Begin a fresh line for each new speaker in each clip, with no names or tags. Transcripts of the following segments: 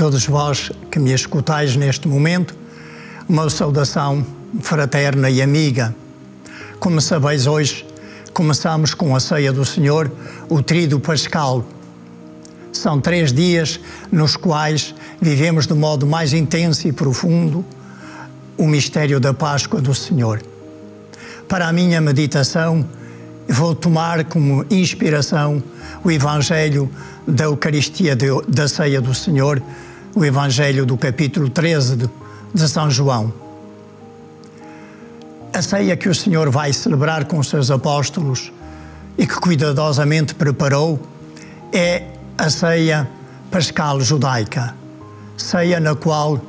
todos vós que me escutais neste momento, uma saudação fraterna e amiga. Como sabeis, hoje começamos com a ceia do Senhor, o Tríduo Pascal. São 3 dias nos quais vivemos de modo mais intenso e profundo o mistério da Páscoa do Senhor. Para a minha meditação, vou tomar como inspiração o Evangelho da Eucaristia da Ceia do Senhor, o Evangelho do capítulo 13 de São João. A ceia que o Senhor vai celebrar com os seus apóstolos e que cuidadosamente preparou é a ceia pascal judaica, ceia na qual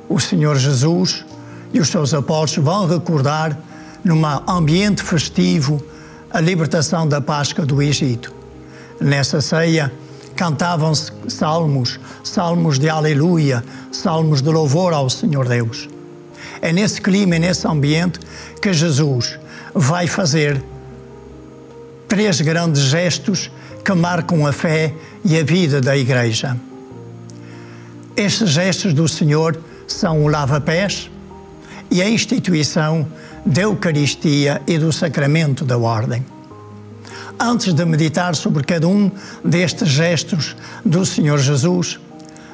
o Senhor Jesus e os seus apóstolos vão recordar, num ambiente festivo, a libertação da Páscoa do Egito. Nessa ceia cantavam-se salmos de aleluia, salmos de louvor ao Senhor Deus. É nesse clima, nesse ambiente, que Jesus vai fazer 3 grandes gestos que marcam a fé e a vida da Igreja. Estes gestos do Senhor são o lava-pés e a instituição da Eucaristia e do Sacramento da Ordem. Antes de meditar sobre cada um destes gestos do Senhor Jesus,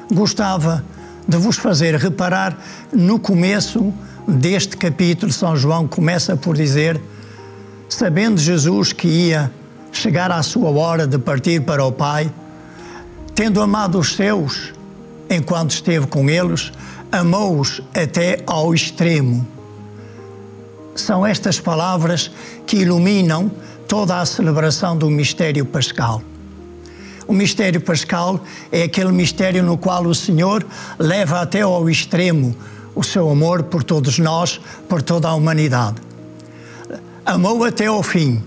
gostava de vos fazer reparar no começo deste capítulo. São João começa por dizer: sabendo Jesus que ia chegar à sua hora de partir para o Pai, tendo amado os seus enquanto esteve com eles, amou-os até ao extremo. São estas palavras que iluminam toda a celebração do mistério pascal. O mistério pascal é aquele mistério no qual o Senhor leva até ao extremo o seu amor por todos nós, por toda a humanidade. Amou até ao fim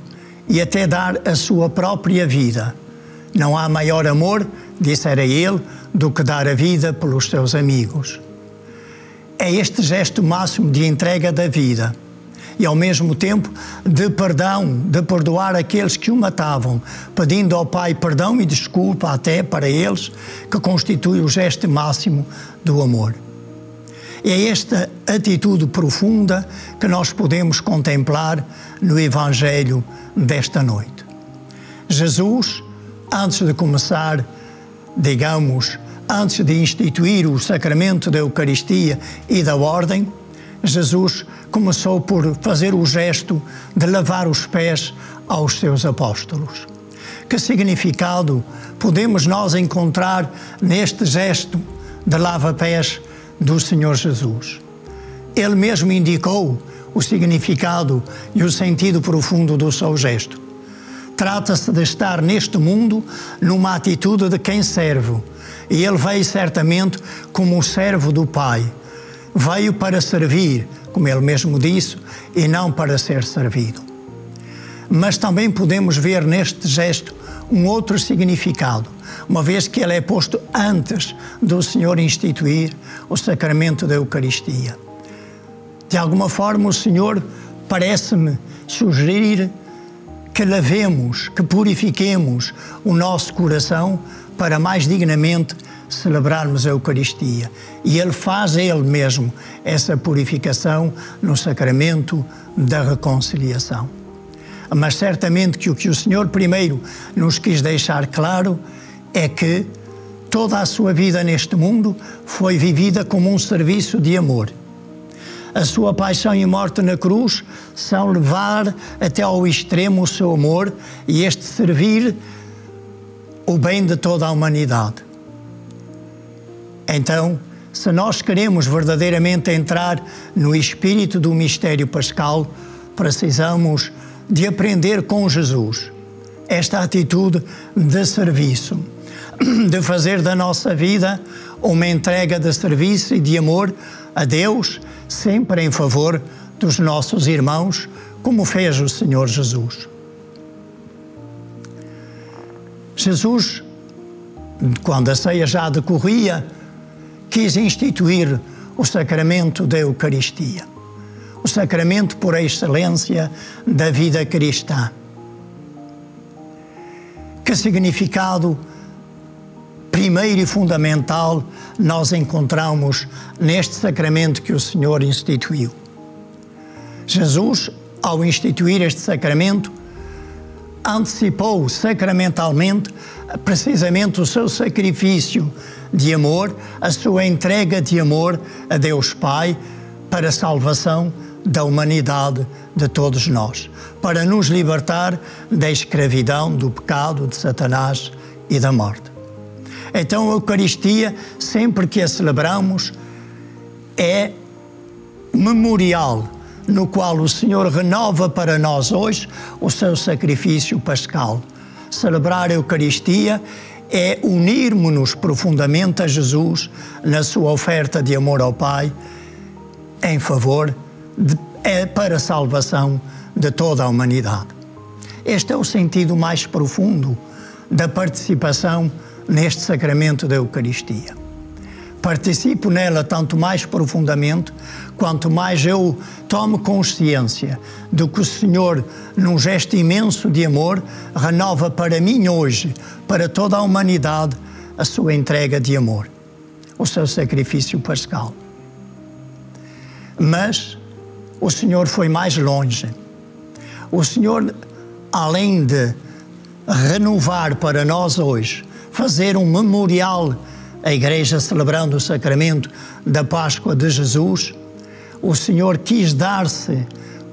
e até dar a sua própria vida. Não há maior amor, dissera ele, do que dar a vida pelos seus amigos. É este gesto máximo de entrega da vida e, ao mesmo tempo, de perdão, de perdoar aqueles que o matavam, pedindo ao Pai perdão e desculpa até para eles, que constitui o gesto máximo do amor. É esta atitude profunda que nós podemos contemplar no Evangelho desta noite. Jesus, antes de começar, antes de instituir o sacramento da Eucaristia e da Ordem, Jesus começou por fazer o gesto de lavar os pés aos seus apóstolos. Que significado podemos nós encontrar neste gesto de lava-pés do Senhor Jesus? Ele mesmo indicou o significado e o sentido profundo do seu gesto. Trata-se de estar neste mundo numa atitude de quem serve, e ele veio certamente como o servo do Pai. Veio para servir, como ele mesmo disse, e não para ser servido. Mas também podemos ver neste gesto um outro significado, uma vez que ele é posto antes do Senhor instituir o sacramento da Eucaristia. De alguma forma, o Senhor parece-me sugerir que lavemos, que purifiquemos o nosso coração para mais dignamente celebrarmos a Eucaristia. E Ele faz Ele mesmo essa purificação no sacramento da reconciliação. Mas certamente que o que o Senhor primeiro nos quis deixar claro é que toda a sua vida neste mundo foi vivida como um serviço de amor. A sua paixão e morte na cruz são levar até ao extremo o seu amor e este servir o bem de toda a humanidade. Então, se nós queremos verdadeiramente entrar no espírito do mistério pascal, precisamos de aprender com Jesus esta atitude de serviço, de fazer da nossa vida uma entrega de serviço e de amor a Deus, sempre em favor dos nossos irmãos, como fez o Senhor Jesus. Jesus, quando a ceia já decorria, quis instituir o sacramento da Eucaristia, o sacramento por excelência da vida cristã. Que significado primeiro e fundamental nós encontramos neste sacramento que o Senhor instituiu. Jesus, ao instituir este sacramento, antecipou sacramentalmente precisamente o seu sacrifício de amor, a sua entrega de amor a Deus Pai para a salvação da humanidade, de todos nós, para nos libertar da escravidão, do pecado, de Satanás e da morte. Então a Eucaristia, sempre que a celebramos, é memorial no qual o Senhor renova para nós hoje o seu sacrifício pascal. Celebrar a Eucaristia é unirmos-nos profundamente a Jesus na sua oferta de amor ao Pai em favor para a salvação de toda a humanidade. Este é o sentido mais profundo da participação neste sacramento da Eucaristia. Participo nela tanto mais profundamente, quanto mais eu tomo consciência do que o Senhor, num gesto imenso de amor, renova para mim hoje, para toda a humanidade, a sua entrega de amor, o seu sacrifício pascal. Mas o Senhor foi mais longe. O Senhor, além de renovar para nós hoje, fazer um memorial, a Igreja celebrando o sacramento da Páscoa de Jesus, o Senhor quis dar-se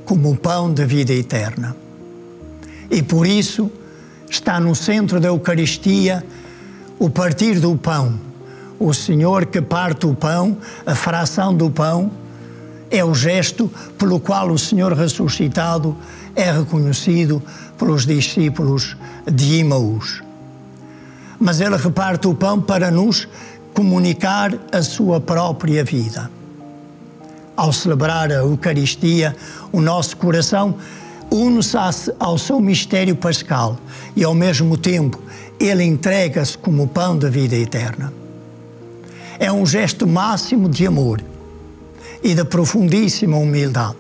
como pão da vida eterna. E por isso está no centro da Eucaristia o partir do pão. O Senhor que parte o pão, a fração do pão, é o gesto pelo qual o Senhor ressuscitado é reconhecido pelos discípulos de Emaús. Mas Ele reparte o pão para nos comunicar a sua própria vida. Ao celebrar a Eucaristia, o nosso coração une-se ao seu mistério pascal e, ao mesmo tempo, Ele entrega-se como pão da vida eterna. É um gesto máximo de amor e de profundíssima humildade.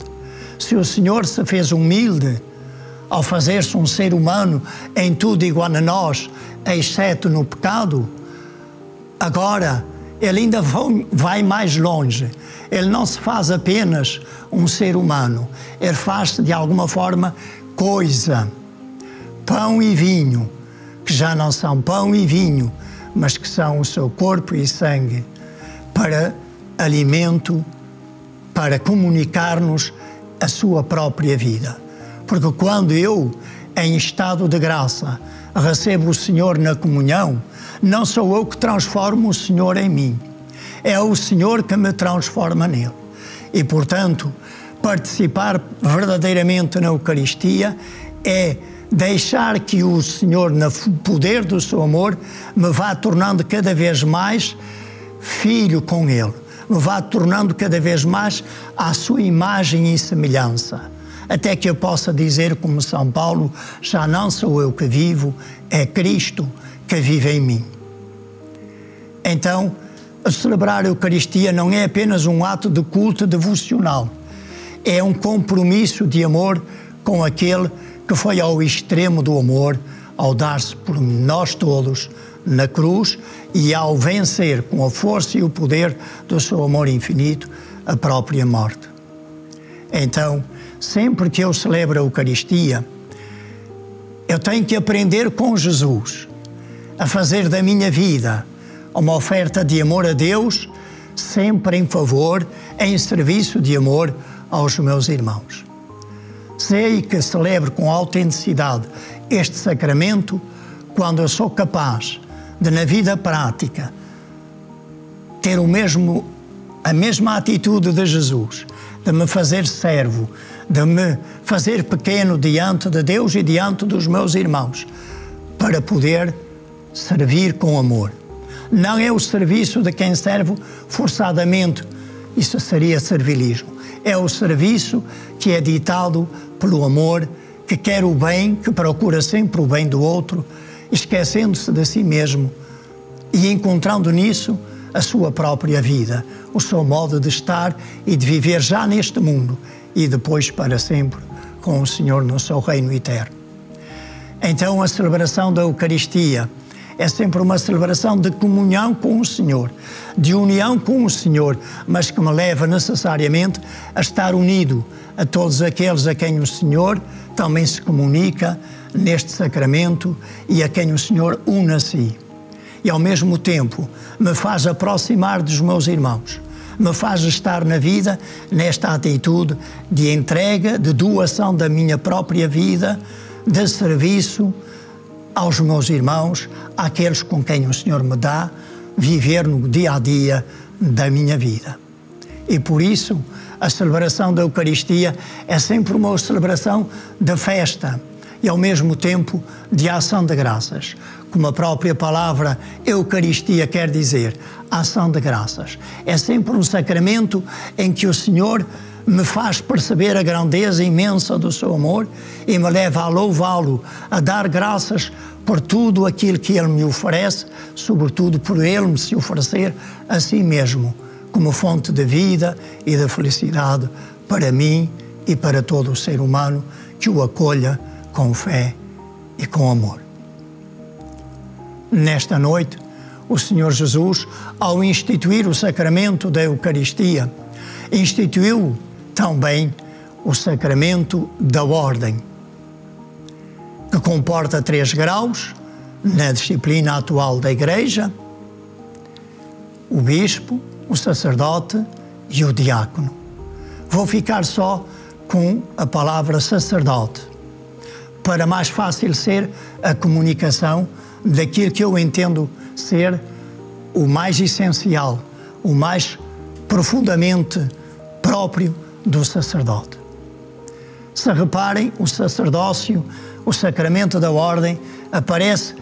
Se o Senhor se fez humilde ao fazer-se um ser humano em tudo igual a nós, exceto no pecado, agora Ele ainda vai mais longe. Ele não se faz apenas um ser humano, Ele faz-se de alguma forma coisa. Pão e vinho, que já não são pão e vinho, mas que são o seu corpo e sangue, para alimento, para comunicar-nos a sua própria vida. Porque quando eu, em estado de graça, recebo o Senhor na comunhão, não sou eu que transformo o Senhor em mim. É o Senhor que me transforma nele. E, portanto, participar verdadeiramente na Eucaristia é deixar que o Senhor, no poder do seu amor, me vá tornando cada vez mais filho com Ele. Me vá tornando cada vez mais à sua imagem e semelhança. Até que eu possa dizer, como São Paulo, já não sou eu que vivo, é Cristo que vive em mim. Então, celebrar a Eucaristia não é apenas um ato de culto devocional, é um compromisso de amor com aquele que foi ao extremo do amor, ao dar-se por nós todos na cruz e ao vencer com a força e o poder do seu amor infinito a própria morte. Então, sempre que eu celebro a Eucaristia, eu tenho que aprender com Jesus a fazer da minha vida uma oferta de amor a Deus, sempre em favor, em serviço de amor aos meus irmãos. Sei que celebro com autenticidade este sacramento quando eu sou capaz de, na vida prática, ter a mesma atitude de Jesus, de me fazer servo, de me fazer pequeno diante de Deus e diante dos meus irmãos, para poder servir com amor. Não é o serviço de quem serve forçadamente, isso seria servilismo. É o serviço que é ditado pelo amor, que quer o bem, que procura sempre o bem do outro, esquecendo-se de si mesmo e encontrando nisso a sua própria vida, o seu modo de estar e de viver já neste mundo e depois para sempre com o Senhor no seu reino eterno. Então a celebração da Eucaristia é sempre uma celebração de comunhão com o Senhor, de união com o Senhor, mas que me leva necessariamente a estar unido a todos aqueles a quem o Senhor também se comunica neste sacramento e a quem o Senhor une a si. E ao mesmo tempo me faz aproximar dos meus irmãos, me faz estar na vida nesta atitude de entrega, de doação da minha própria vida, de serviço aos meus irmãos, àqueles com quem o Senhor me dá, viver no dia a dia da minha vida. E por isso a celebração da Eucaristia é sempre uma celebração de festa e ao mesmo tempo de ação de graças. Como a própria palavra Eucaristia quer dizer, ação de graças. É sempre um sacramento em que o Senhor me faz perceber a grandeza imensa do seu amor e me leva a louvá-lo, a dar graças por tudo aquilo que Ele me oferece, sobretudo por Ele me se oferecer a si mesmo, como fonte de vida e de felicidade para mim e para todo o ser humano que o acolha com fé e com amor. Nesta noite, o Senhor Jesus, ao instituir o sacramento da Eucaristia, instituiu também o sacramento da ordem, que comporta 3 graus na disciplina atual da Igreja: o bispo, o sacerdote e o diácono. Vou ficar só com a palavra sacerdote, para mais fácil ser a comunicação daquilo que eu entendo ser o mais essencial, o mais profundamente próprio do sacerdote. Se reparem, o sacerdócio, o sacramento da ordem, aparece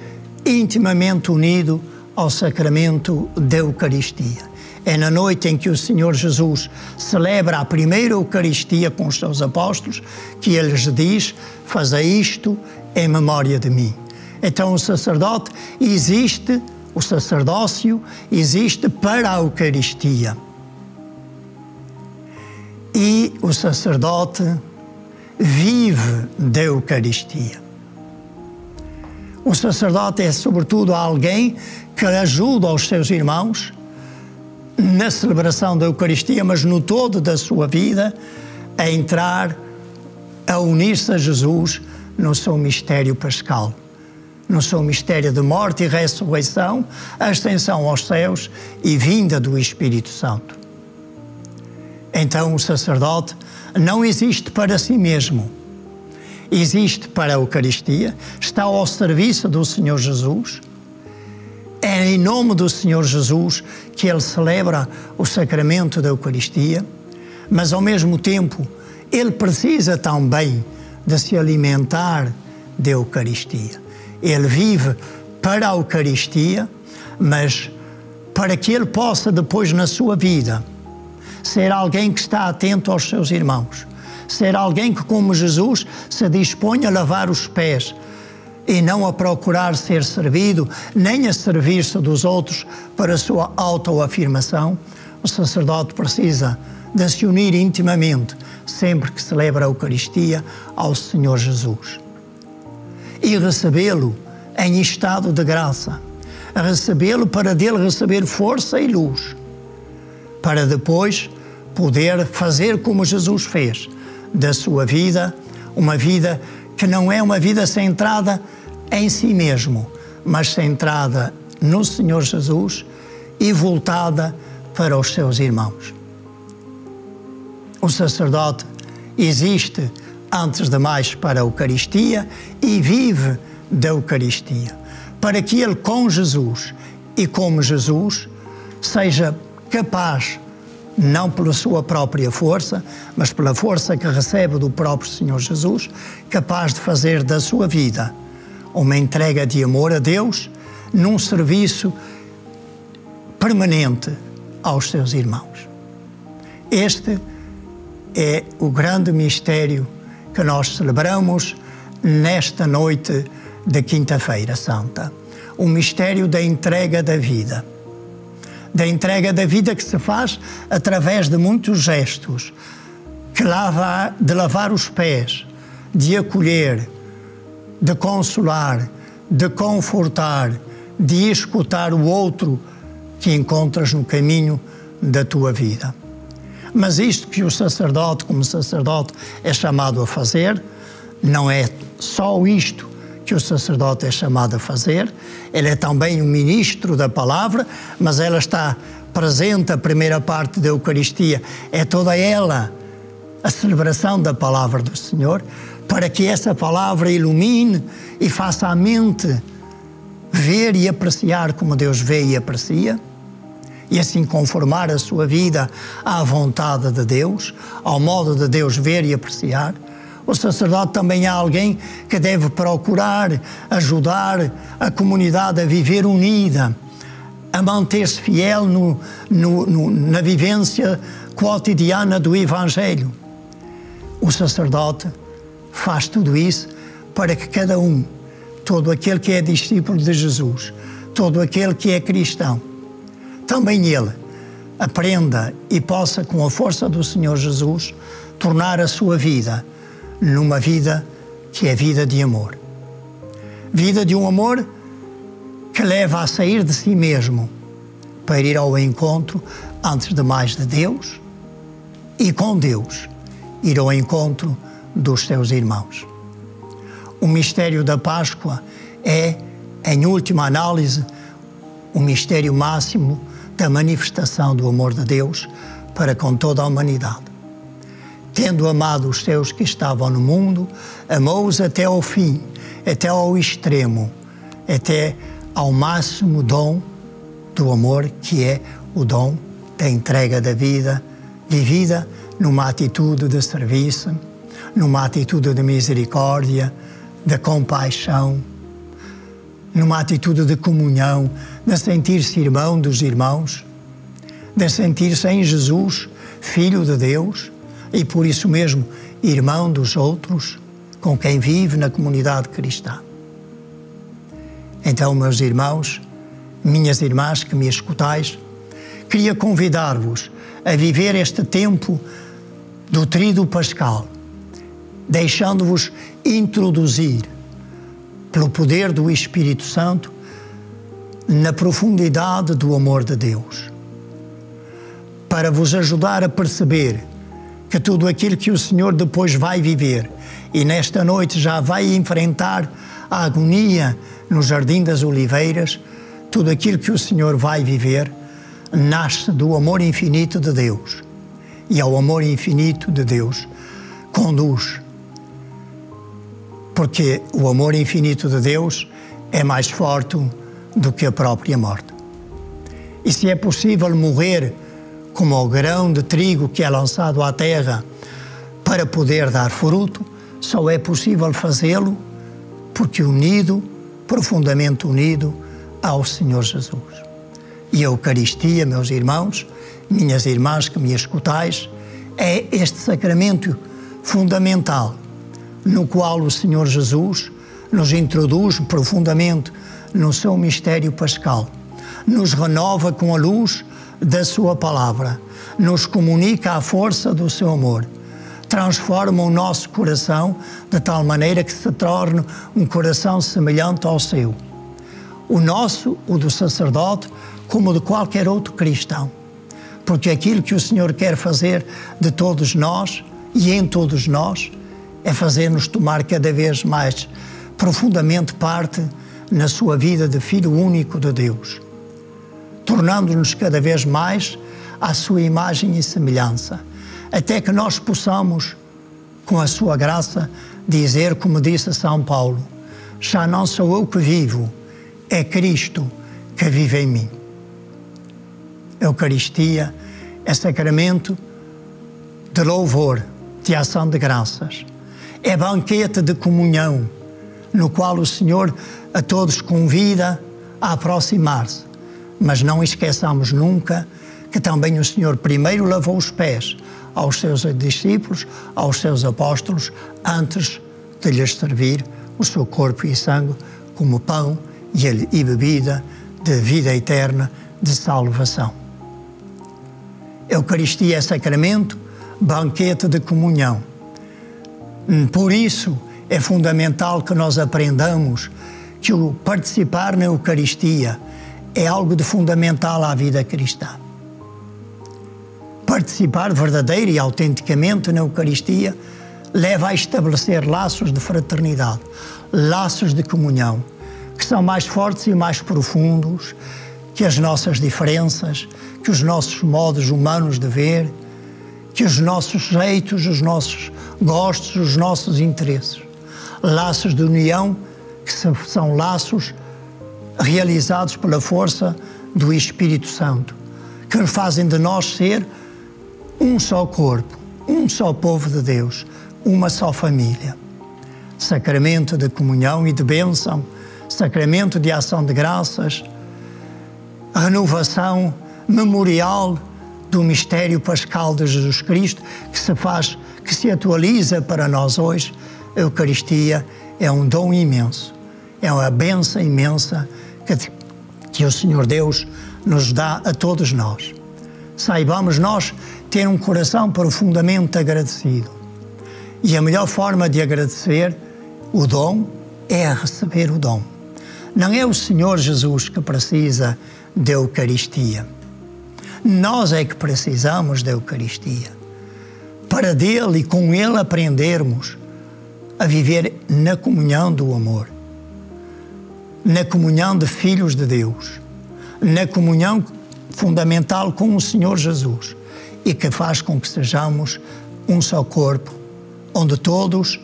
intimamente unido ao sacramento da Eucaristia. É na noite em que o Senhor Jesus celebra a primeira Eucaristia com os seus apóstolos que Ele lhes diz: fazei isto em memória de mim. Então o sacerdote existe, o sacerdócio existe para a Eucaristia. E o sacerdote vive da Eucaristia. O sacerdote é, sobretudo, alguém que ajuda os seus irmãos na celebração da Eucaristia, mas no todo da sua vida, a entrar, a unir-se a Jesus no seu mistério pascal, no seu mistério de morte e ressurreição, ascensão aos céus e vinda do Espírito Santo. Então o sacerdote não existe para si mesmo, existe para a Eucaristia, está ao serviço do Senhor Jesus. É em nome do Senhor Jesus que Ele celebra o sacramento da Eucaristia, mas ao mesmo tempo Ele precisa também de se alimentar da Eucaristia. Ele vive para a Eucaristia, mas para que Ele possa depois na sua vida ser alguém que está atento aos seus irmãos, ser alguém que, como Jesus, se dispõe a lavar os pés e não a procurar ser servido, nem a servir-se dos outros para a sua autoafirmação. O sacerdote precisa de se unir intimamente, sempre que celebra a Eucaristia, ao Senhor Jesus. E recebê-lo em estado de graça, recebê-lo para dele receber força e luz, para depois poder fazer como Jesus fez da sua vida, uma vida que não é uma vida centrada em si mesmo, mas centrada no Senhor Jesus e voltada para os seus irmãos. O sacerdote existe, antes de mais, para a Eucaristia e vive da Eucaristia, para que ele, com Jesus e como Jesus, seja capaz, não pela sua própria força, mas pela força que recebe do próprio Senhor Jesus, capaz de fazer da sua vida uma entrega de amor a Deus num serviço permanente aos seus irmãos. Este é o grande mistério que nós celebramos nesta noite de Quinta-feira Santa. O mistério da entrega da vida. Da entrega da vida que se faz através de muitos gestos, de lavar os pés, de acolher, de consolar, de confortar, de escutar o outro que encontras no caminho da tua vida. Mas isto que o sacerdote, como sacerdote, é chamado a fazer, não é só isto que o sacerdote é chamado a fazer, ele é também o ministro da palavra, mas ela está presente, a primeira parte da Eucaristia, é toda ela a celebração da palavra do Senhor, para que essa palavra ilumine e faça a mente ver e apreciar como Deus vê e aprecia, e assim conformar a sua vida à vontade de Deus, ao modo de Deus ver e apreciar. O sacerdote também é alguém que deve procurar ajudar a comunidade a viver unida, a manter-se fiel na vivência cotidiana do Evangelho. O sacerdote faz tudo isso para que cada um, todo aquele que é discípulo de Jesus, todo aquele que é cristão, também ele aprenda e possa, com a força do Senhor Jesus, tornar a sua vida numa vida que é vida de amor. Vida de um amor que leva a sair de si mesmo para ir ao encontro, antes de mais, de Deus, e com Deus ir ao encontro dos seus irmãos. O mistério da Páscoa é, em última análise, o mistério máximo da manifestação do amor de Deus para com toda a humanidade. Tendo amado os seus que estavam no mundo, amou-os até ao fim, até ao extremo, até ao máximo dom do amor, que é o dom da entrega da vida, vivida numa atitude de serviço, numa atitude de misericórdia, de compaixão, numa atitude de comunhão, de sentir-se irmão dos irmãos, de sentir-se em Jesus Filho de Deus e, por isso mesmo, irmão dos outros com quem vive na comunidade cristã. Então, meus irmãos, minhas irmãs que me escutais, queria convidar-vos a viver este tempo do Tríduo Pascal, deixando-vos introduzir pelo poder do Espírito Santo na profundidade do amor de Deus, para vos ajudar a perceber que tudo aquilo que o Senhor depois vai viver e nesta noite já vai enfrentar a agonia no Jardim das Oliveiras, tudo aquilo que o Senhor vai viver nasce do amor infinito de Deus, e ao amor infinito de Deus conduz, porque o amor infinito de Deus é mais forte do que a própria morte. E se é possível morrer como o grão de trigo que é lançado à terra para poder dar fruto, só é possível fazê-lo porque unido, profundamente unido ao Senhor Jesus. E a Eucaristia, meus irmãos, minhas irmãs que me escutais, é este sacramento fundamental no qual o Senhor Jesus nos introduz profundamente no seu mistério pascal, nos renova com a luz da sua palavra, nos comunica a força do seu amor, transforma o nosso coração de tal maneira que se torne um coração semelhante ao seu. O nosso, o do sacerdote, como o de qualquer outro cristão. Porque aquilo que o Senhor quer fazer de todos nós e em todos nós é fazer-nos tomar cada vez mais profundamente parte na sua vida de Filho único de Deus, tornando-nos cada vez mais à sua imagem e semelhança, até que nós possamos, com a sua graça, dizer, como disse São Paulo: já não sou eu que vivo, é Cristo que vive em mim. A Eucaristia é sacramento de louvor, de ação de graças. É banquete de comunhão, no qual o Senhor a todos convida a aproximar-se. Mas não esqueçamos nunca que também o Senhor primeiro lavou os pés aos seus discípulos, aos seus apóstolos, antes de lhes servir o seu corpo e sangue como pão e bebida de vida eterna, de salvação. Eucaristia é sacramento, banquete de comunhão. Por isso é fundamental que nós aprendamos que o participar na Eucaristia é algo de fundamental à vida cristã. Participar verdadeira e autenticamente na Eucaristia leva a estabelecer laços de fraternidade, laços de comunhão, que são mais fortes e mais profundos que as nossas diferenças, que os nossos modos humanos de ver, que os nossos jeitos, os nossos gostos, os nossos interesses. Laços de união que são laços realizados pela força do Espírito Santo, que nos fazem de nós ser um só corpo, um só povo de Deus, uma só família. Sacramento de comunhão e de bênção, sacramento de ação de graças, renovação memorial do mistério pascal de Jesus Cristo, que se atualiza para nós hoje. A Eucaristia é um dom imenso, é uma bênção imensa que o Senhor Deus nos dá a todos nós. Saibamos nós ter um coração profundamente agradecido. E a melhor forma de agradecer o dom é receber o dom. Não é o Senhor Jesus que precisa da Eucaristia. Nós é que precisamos da Eucaristia. Para dele e com ele aprendermos a viver na comunhão do amor, na comunhão de filhos de Deus, na comunhão fundamental com o Senhor Jesus e que faz com que sejamos um só corpo, onde todos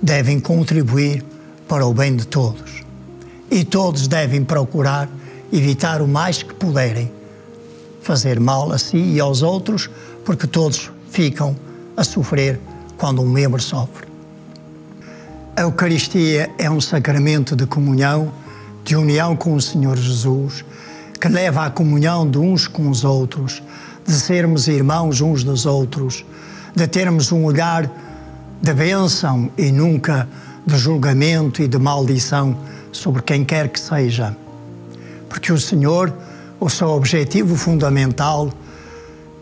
devem contribuir para o bem de todos. E todos devem procurar evitar o mais que puderem fazer mal a si e aos outros, porque todos ficam a sofrer quando um membro sofre. A Eucaristia é um sacramento de comunhão, de união com o Senhor Jesus, que leva à comunhão de uns com os outros, de sermos irmãos uns dos outros, de termos um olhar de bênção e nunca de julgamento e de maldição sobre quem quer que seja. Porque o Senhor, o seu objetivo fundamental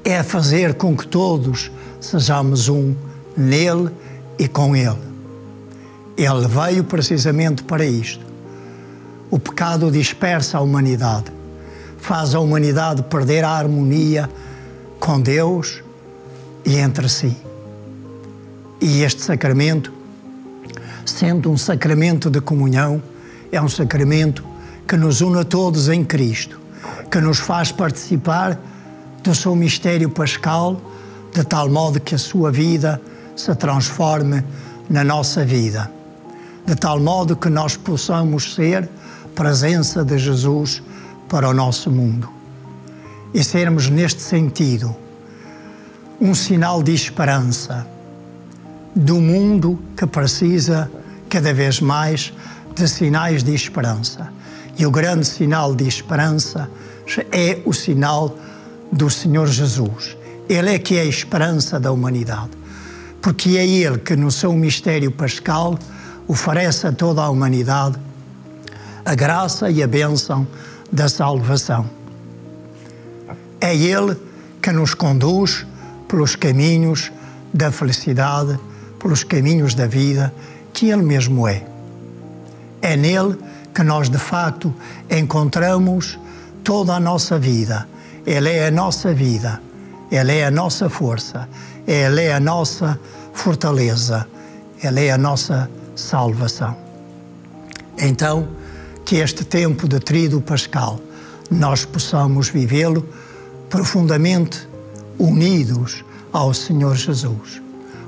é fazer com que todos sejamos um nele e com ele. Ele veio precisamente para isto. O pecado dispersa a humanidade, faz a humanidade perder a harmonia com Deus e entre si. E este sacramento, sendo um sacramento de comunhão, é um sacramento que nos une a todos em Cristo, que nos faz participar do seu mistério pascal, de tal modo que a sua vida se transforme na nossa vida, de tal modo que nós possamos ser presença de Jesus para o nosso mundo. E sermos, neste sentido, um sinal de esperança do mundo que precisa cada vez mais de sinais de esperança. E o grande sinal de esperança é o sinal do Senhor Jesus. Ele é que é a esperança da humanidade, porque é Ele que no seu mistério pascal oferece a toda a humanidade a graça e a bênção da salvação. É Ele que nos conduz pelos caminhos da felicidade, pelos caminhos da vida, que Ele mesmo é. É nele que nós, de facto, encontramos toda a nossa vida. Ele é a nossa vida, Ele é a nossa força, Ele é a nossa fortaleza, Ele é a nossa salvação. Então, que este tempo de tríduo pascal nós possamos vivê-lo profundamente unidos ao Senhor Jesus,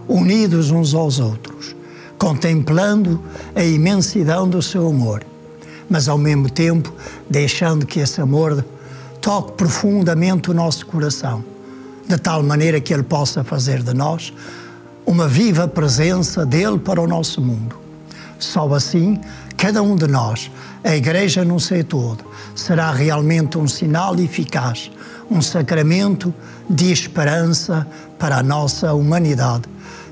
unidos uns aos outros, contemplando a imensidão do seu amor, mas ao mesmo tempo deixando que esse amor toque profundamente o nosso coração, de tal maneira que Ele possa fazer de nós uma viva presença dEle para o nosso mundo. Só assim, cada um de nós, a Igreja no seu todo, será realmente um sinal eficaz, um sacramento de esperança para a nossa humanidade,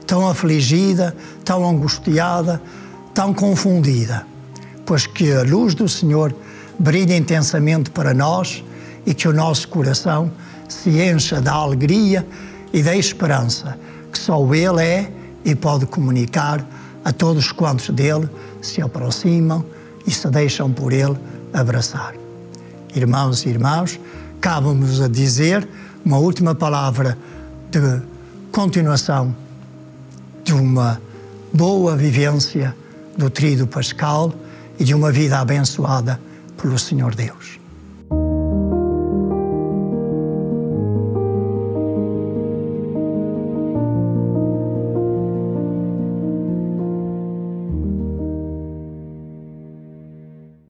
tão afligida, tão angustiada, tão confundida, pois que a luz do Senhor brilhe intensamente para nós e que o nosso coração se encha da alegria e da esperança que só Ele é e pode comunicar a todos quantos dele se aproximam e se deixam por Ele abraçar. Irmãos e irmãs, cabe-nos a dizer uma última palavra de continuação de uma boa vivência do Tríduo Pascal e de uma vida abençoada pelo Senhor Deus.